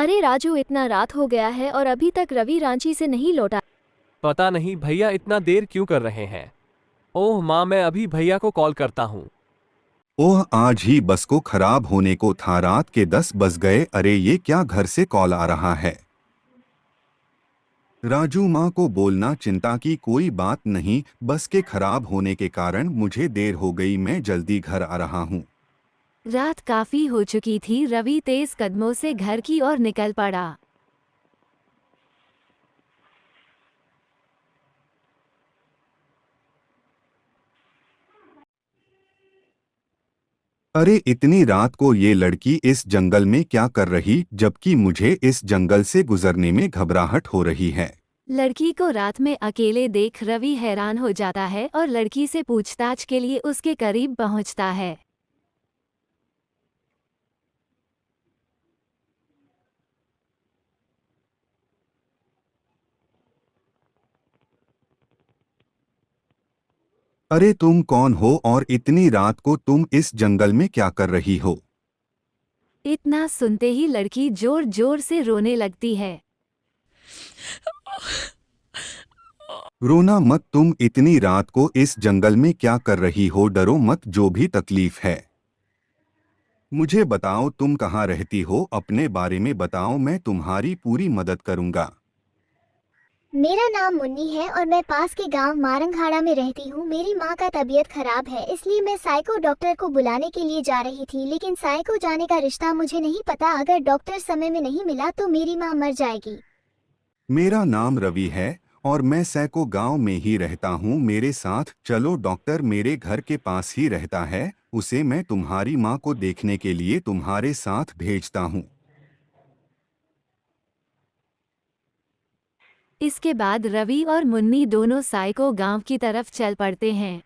अरे राजू, इतना रात हो गया है और अभी तक रवि रांची से नहीं लौटा। पता नहीं भैया इतना देर क्यों कर रहे हैं। ओह माँ, मैं अभी भैया को कॉल करता हूँ। ओह, आज ही बस को खराब होने को था। रात के 10 बज गए। अरे ये क्या, घर से कॉल आ रहा है। राजू माँ को बोलना चिंता की कोई बात नहीं, बस के खराब होने के कारण मुझे देर हो गई, मैं जल्दी घर आ रहा हूँ। रात काफी हो चुकी थी। रवि तेज कदमों से घर की ओर निकल पड़ा। अरे इतनी रात को ये लड़की इस जंगल में क्या कर रही, जबकि मुझे इस जंगल से गुजरने में घबराहट हो रही है। लड़की को रात में अकेले देख रवि हैरान हो जाता है और लड़की से पूछताछ के लिए उसके करीब पहुंचता है। अरे तुम कौन हो और इतनी रात को तुम इस जंगल में क्या कर रही हो। इतना सुनते ही लड़की जोर जोर से रोने लगती है। रोना मत, तुम इतनी रात को इस जंगल में क्या कर रही हो। डरो मत, जो भी तकलीफ है मुझे बताओ। तुम कहाँ रहती हो, अपने बारे में बताओ, मैं तुम्हारी पूरी मदद करूंगा। मेरा नाम मुन्नी है और मैं पास के गांव मारंगहाड़ा में रहती हूँ। मेरी माँ का तबीयत खराब है, इसलिए मैं साइको डॉक्टर को बुलाने के लिए जा रही थी, लेकिन साइको जाने का रिश्ता मुझे नहीं पता। अगर डॉक्टर समय में नहीं मिला तो मेरी माँ मर जाएगी। मेरा नाम रवि है और मैं सैको गांव में ही रहता हूँ। मेरे साथ चलो, डॉक्टर मेरे घर के पास ही रहता है, उसे मैं तुम्हारी माँ को देखने के लिए तुम्हारे साथ भेजता हूँ। इसके बाद रवि और मुन्नी दोनों साइको गांव की तरफ चल पड़ते हैं।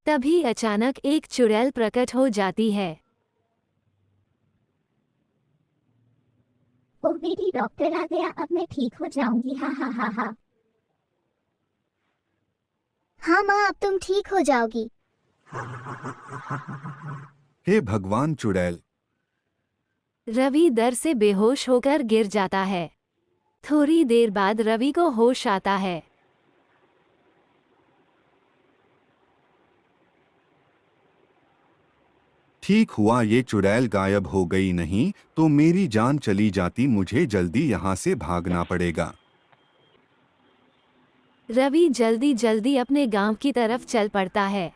तभी अचानक एक चुड़ैल प्रकट हो जाती है। ओ मेरी डॉक्टर आ गया, अब मैं ठीक हो जाऊंगी। हा हा हा हा। हाँ माँ, अब तुम ठीक हो जाओगी। हे भगवान, चुड़ैल। रवि डर से बेहोश होकर गिर जाता है। थोड़ी देर बाद रवि को होश आता है। ठीक हुआ ये चुड़ैल गायब हो गई, नहीं तो मेरी जान चली जाती। मुझे जल्दी यहाँ से भागना पड़ेगा। रवि जल्दी जल्दी अपने गांव की तरफ चल पड़ता है।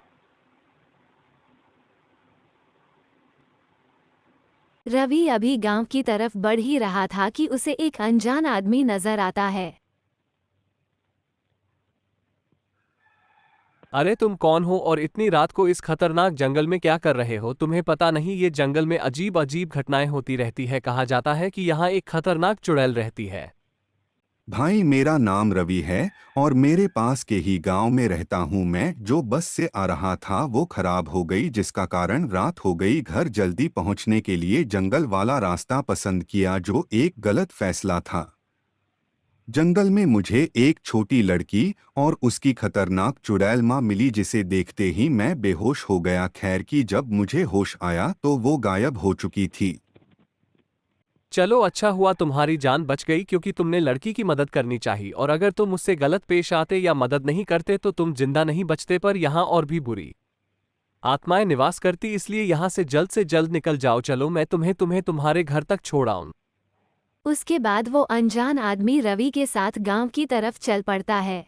रवि अभी गांव की तरफ बढ़ ही रहा था कि उसे एक अनजान आदमी नजर आता है। अरे तुम कौन हो और इतनी रात को इस खतरनाक जंगल में क्या कर रहे हो। तुम्हें पता नहीं ये जंगल में अजीब अजीब घटनाएं होती रहती है। कहा जाता है कि यहाँ एक खतरनाक चुड़ैल रहती है। भाई मेरा नाम रवि है और मेरे पास के ही गांव में रहता हूं। मैं जो बस से आ रहा था वो खराब हो गई, जिसका कारण रात हो गई। घर जल्दी पहुंचने के लिए जंगल वाला रास्ता पसंद किया, जो एक गलत फैसला था। जंगल में मुझे एक छोटी लड़की और उसकी खतरनाक चुड़ैल माँ मिली, जिसे देखते ही मैं बेहोश हो गया। खैर कि जब मुझे होश आया तो वो गायब हो चुकी थी। चलो अच्छा हुआ तुम्हारी जान बच गई, क्योंकि तुमने लड़की की मदद करनी चाहिए, और अगर तुम मुझसे गलत पेश आते या मदद नहीं करते तो तुम जिंदा नहीं बचते। पर यहाँ और भी बुरी आत्माएं निवास करती, इसलिए यहाँ से जल्द निकल जाओ। चलो मैं तुम्हें तुम्हें तुम्हारे घर तक छोड़ आऊं। उसके बाद वो अनजान आदमी रवि के साथ गांव की तरफ चल पड़ता है।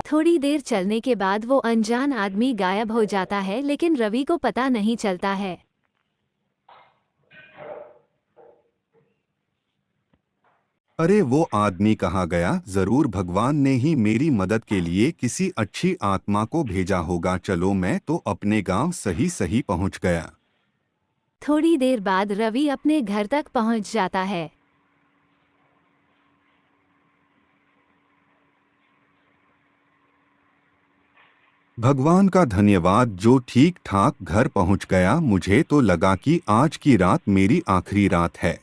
थोड़ी देर चलने के बाद वो अनजान आदमी गायब हो जाता है, लेकिन रवि को पता नहीं चलता है। अरे वो आदमी कहाँ गया। जरूर भगवान ने ही मेरी मदद के लिए किसी अच्छी आत्मा को भेजा होगा। चलो मैं तो अपने गांव सही सही पहुंच गया। थोड़ी देर बाद रवि अपने घर तक पहुंच जाता है। भगवान का धन्यवाद जो ठीक ठाक घर पहुंच गया। मुझे तो लगा कि आज की रात मेरी आखिरी रात है।